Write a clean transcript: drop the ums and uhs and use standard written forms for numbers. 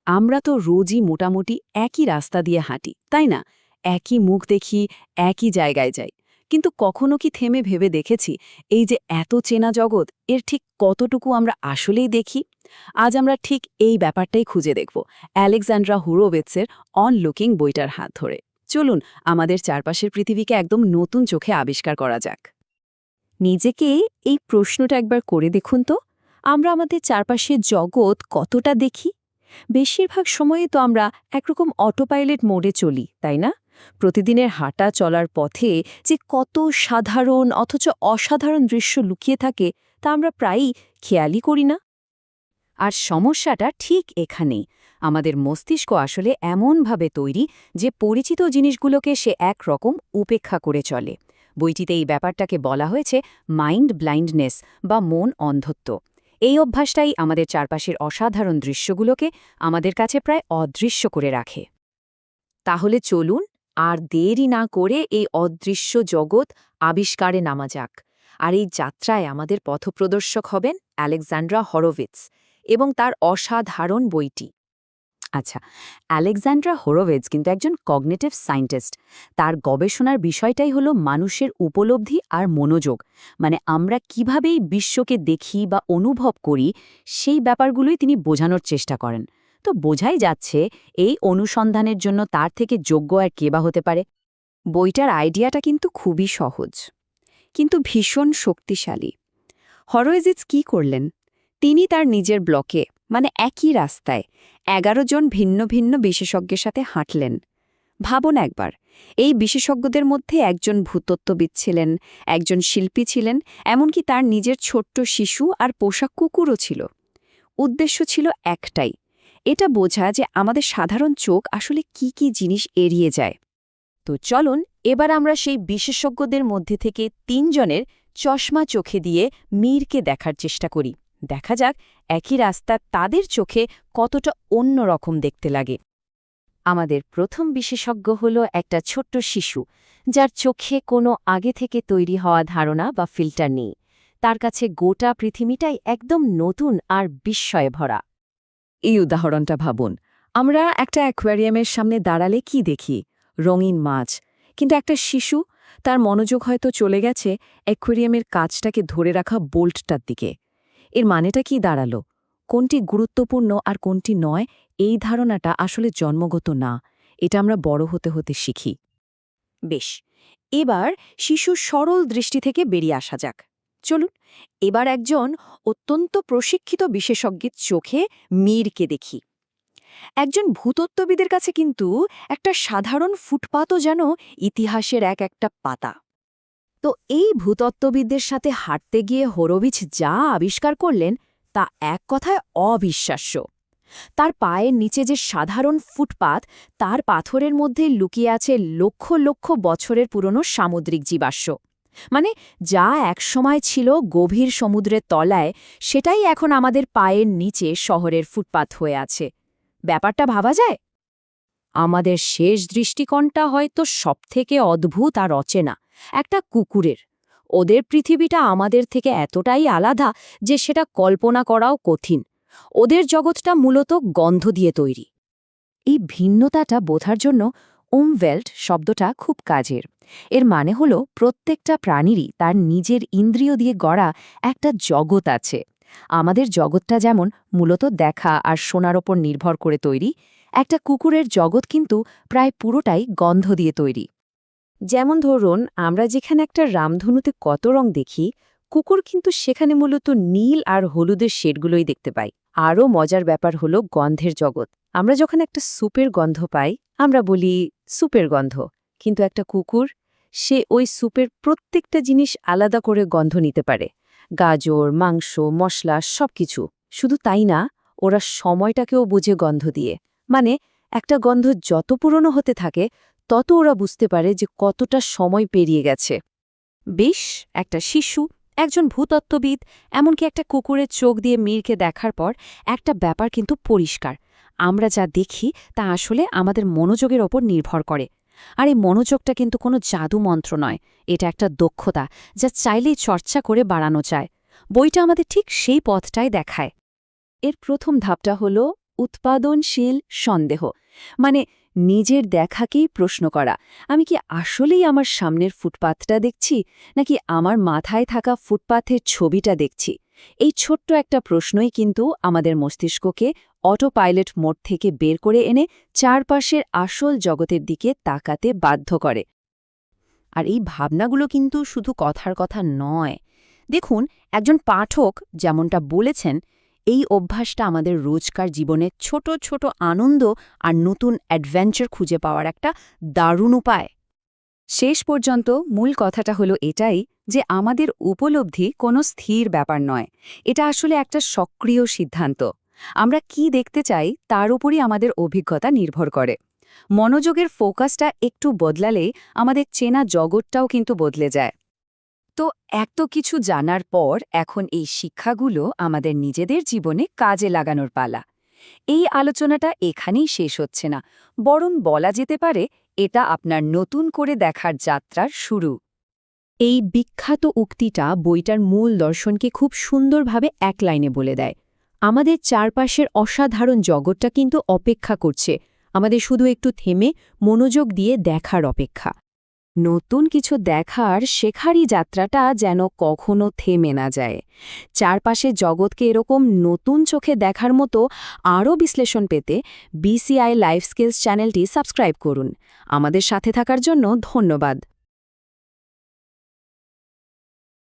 আমরা তো রোজই মোটামুটি একই রাস্তা দিয়ে হাঁটি তাই না? একই মুখ দেখি, একই জায়গায় যাই। কিন্তু কখনো কি থেমে ভেবে দেখেছি এই যে এত চেনা জগৎ এর ঠিক কতটুকু আমরা আসলেই দেখি? আজ আমরা ঠিক এই ব্যাপারটাই খুঁজে দেখব আলেকজান্ড্রা হুরোভিৎসের অন লুকিং বইটার হাত ধরে। চলুন আমাদের চারপাশের পৃথিবীকে একদম নতুন চোখে আবিষ্কার করা যাক। নিজেকে এই প্রশ্নটা একবার করে দেখুন তো, আমরা আমাদের চারপাশের জগৎ কতটা দেখি? বেশিরভাগ সময়ে তো আমরা একরকম অটোপাইলট মোডে চলি, তাই না? প্রতিদিনের হাঁটা চলার পথে যে কত সাধারণ অথচ অসাধারণ দৃশ্য লুকিয়ে থাকে তা আমরা প্রায়ই খেয়ালই করি না। আর সমস্যাটা ঠিক এখানেই। আমাদের মস্তিষ্ক আসলে এমনভাবে তৈরি যে পরিচিত জিনিসগুলোকে সে একরকম উপেক্ষা করে চলে। বইটিতে এই ব্যাপারটাকে বলা হয়েছে মাইন্ড ব্লাইন্ডনেস বা মন অন্ধত্ব। এই অভ্যাসটাই আমাদের চারপাশের অসাধারণ দৃশ্যগুলোকে আমাদের কাছে প্রায় অদৃশ্য করে রাখে। তাহলে চলুন আর দেরি না করে এই অদৃশ্য জগৎ আবিষ্কারে নামা যাক। আর এই যাত্রায় আমাদের পথপ্রদর্শক হবেন আলেকজান্ড্রা হরোভিৎস এবং তার অসাধারণ বইটি। আচ্ছা, আলেকজান্ড্রা হোরোভিৎজ কিন্তু একজন কগনিটিভ সায়েন্টিস্ট। তার গবেষণার বিষয়টাই হলো মানুষের উপলব্ধি আর মনোযোগ। মানে আমরা কিভাবে এই বিশ্বকে দেখি বা অনুভব করি, সেই ব্যাপারগুলোই তিনি বোঝানোর চেষ্টা করেন। তো বোঝাই যাচ্ছে এই অনুসন্ধানের জন্য তার থেকে যোগ্য আর কে বা হতে পারে। বইটার আইডিয়াটা কিন্তু খুবই সহজ, কিন্তু ভীষণ শক্তিশালী। হরোভিৎজ কি করলেন? তিনি তার নিজের ব্লকে, মানে একই রাস্তায় ১১ জন ভিন্ন ভিন্ন বিশেষজ্ঞের সাথে হাঁটলেন। ভাবুন একবার, এই বিশেষজ্ঞদের মধ্যে একজন ভূতত্ত্ববিদ ছিলেন, একজন শিল্পী ছিলেন, এমনকি তার নিজের ছোট্ট শিশু আর পোষা কুকুরও ছিল। উদ্দেশ্য ছিল একটাই, এটা বোঝা যে আমাদের সাধারণ চোখ আসলে কি কি জিনিস এড়িয়ে যায়। তো চলুন এবার আমরা সেই বিশেষজ্ঞদের মধ্যে থেকে ৩ জনের চশমা চোখে দিয়ে মীরকে দেখার চেষ্টা করি। দেখা যাক একই রাস্তা তাদের চোখে কতটা অন্য রকম দেখতে লাগে। আমাদের প্রথম বিশেষজ্ঞ হল একটা ছোট্ট শিশু, যার চোখে কোনো আগে থেকে তৈরি হওয়া ধারণা বা ফিল্টার নেই। তার কাছে গোটা পৃথিবীটাই একদম নতুন আর বিস্ময়ে ভরা। এই উদাহরণটা ভাবুন, আমরা একটা অ্যাকোয়ারিয়ামের সামনে দাঁড়ালে কি দেখি? রঙিন মাছ। কিন্তু একটা শিশু, তার মনোযোগ হয়তো চলে গেছে অ্যাকোয়ারিয়ামের কাচটাকে ধরে রাখা বোল্টটার দিকে। এর মানেটা কি দাঁড়ালো? কোনটি গুরুত্বপূর্ণ আর কোনটি নয়, এই ধারণাটা আসলে জন্মগত না, এটা আমরা বড় হতে হতে শিখি। বেশ, এবার শিশুর সরল দৃষ্টি থেকে বেরিয়ে আসা যাক। চলুন এবার একজন অত্যন্ত প্রশিক্ষিত বিশেষজ্ঞের চোখে মীরকে দেখি। একজন ভূতত্ত্ববিদের কাছে কিন্তু একটা সাধারণ ফুটপাতও যেন ইতিহাসের এক একটা পাতা। তো এই ভূতত্ত্ববিদদের সাথে হাঁটতে গিয়ে হোরোভিচ যা আবিষ্কার করলেন তা এক কথায় অবিশ্বাস্য। তার পায়ের নিচে যে সাধারণ ফুটপাত, তার পাথরের মধ্যে লুকিয়ে আছে লক্ষ লক্ষ বছরের পুরনো সামুদ্রিক জীবাশ্ম। মানে যা একসময় ছিল গভীর সমুদ্রের তলায়, সেটাই এখন আমাদের পায়ের নিচে শহরের ফুটপাত হয়ে আছে। ব্যাপারটা ভাবা যায়? আমাদের শেষ দৃষ্টিকোণটা হয়তো সবথেকে অদ্ভুত আর অচেনা, একটা কুকুরের। ওদের পৃথিবীটা আমাদের থেকে এতটাই আলাদা যে সেটা কল্পনা করাও কঠিন। ওদের জগৎটা মূলত গন্ধ দিয়ে তৈরি। এই ভিন্নতাটা বোঝার জন্য উমভেল্ট শব্দটা খুব কাজের। এর মানে হলো প্রত্যেকটা প্রাণীরই তার নিজের ইন্দ্রিয় দিয়ে গড়া একটা জগৎ আছে। আমাদের জগৎটা যেমন মূলত দেখা আর শোনার ওপর নির্ভর করে তৈরি, একটা কুকুরের জগৎ কিন্তু প্রায় পুরোটাই গন্ধ দিয়ে তৈরি। যেমন ধরুন, আমরা যেখানে একটা রামধনুতে কত রং দেখি, কুকুর কিন্তু সেখানে মূলত নীল আর হলুদের শেডগুলোই দেখতে পাই। আরও মজার ব্যাপার হলো গন্ধের জগৎ। আমরা যখন একটা স্যুপের গন্ধ পাই, আমরা বলি স্যুপের গন্ধ, কিন্তু একটা কুকুর, সে ওই স্যুপের প্রত্যেকটা জিনিস আলাদা করে গন্ধ নিতে পারে। গাজর, মাংস, মশলা সবকিছু। শুধু তাই না, ওরা সময়টাকেও বুঝে গন্ধ দিয়ে। মানে একটা গন্ধ যত পুরনো হতে থাকে, তত ওরা বুঝতে পারে যে কতটা সময় পেরিয়ে গেছে। বেশ, একটা শিশু, একজন ভূতত্ত্ববিদ, এমনকি একটা কুকুরের চোখ দিয়ে মীরকে দেখার পর একটা ব্যাপার কিন্তু পরিষ্কার। আমরা যা দেখি তা আসলে আমাদের মনোযোগের ওপর নির্ভর করে। আর এই মনোযোগটা কিন্তু কোনো জাদু মন্ত্র নয়, এটা একটা দক্ষতা যা চাইলেই চর্চা করে বাড়ানো যায়। বইটা আমাদের ঠিক সেই পথটাই দেখায়। এর প্রথম ধাপটা হলো উৎপাদনশীল সন্দেহ, মানে নিজের দেখাকেই প্রশ্ন করা, আমি কি আসলেই আমার সামনের ফুটপাথটা দেখছি নাকি আমার মাথায় থাকা ফুটপাথের ছবিটা দেখছি? এই ছোট্ট একটা প্রশ্নই কিন্তু আমাদের মস্তিষ্ককে অটো পাইলট মোড থেকে বের করে এনে চারপাশের আসল জগতের দিকে তাকাতে বাধ্য করে। আর এই ভাবনাগুলো কিন্তু শুধু কথার কথা নয়। দেখুন, একজন পাঠক যেমনটা বলেছেন, এই অভ্যাসটা আমাদের রোজকার জীবনে ছোট ছোট আনন্দ আর নতুন অ্যাডভেঞ্চার খুঁজে পাওয়ার একটা দারুণ উপায়। শেষ পর্যন্ত মূল কথাটা হলো এটাই যে আমাদের উপলব্ধি কোনো স্থির ব্যাপার নয়, এটা আসলে একটা সক্রিয় সিদ্ধান্ত। আমরা কি দেখতে চাই তার উপরই আমাদের অভিজ্ঞতা নির্ভর করে। মনোযোগের ফোকাসটা একটু বদলালেই আমাদের চেনা জগৎটাও কিন্তু বদলে যায়। তো এত কিছু জানার পর এখন এই শিক্ষাগুলো আমাদের নিজেদের জীবনে কাজে লাগানোর পালা। এই আলোচনাটা এখানেই শেষ হচ্ছে না, বরং বলা যেতে পারে এটা আপনার নতুন করে দেখার যাত্রার শুরু। এই বিখ্যাত উক্তিটা বইটার মূল দর্শনকে খুব সুন্দরভাবে এক লাইনে বলে দেয়। আমাদের চারপাশের অসাধারণ জগৎটা কিন্তু অপেক্ষা করছে, আমাদের শুধু একটু থেমে মনোযোগ দিয়ে দেখার অপেক্ষা। নতুন কিছু দেখার শেখারই যাত্রাটা যেন কখনো থেমে না যায়। চারপাশে জগৎকে এরকম নতুন চোখে দেখার মতো আরও বিশ্লেষণ পেতে BCI লাইফ স্কিলস চ্যানেলটি সাবস্ক্রাইব করুন। আমাদের সাথে থাকার জন্য ধন্যবাদ।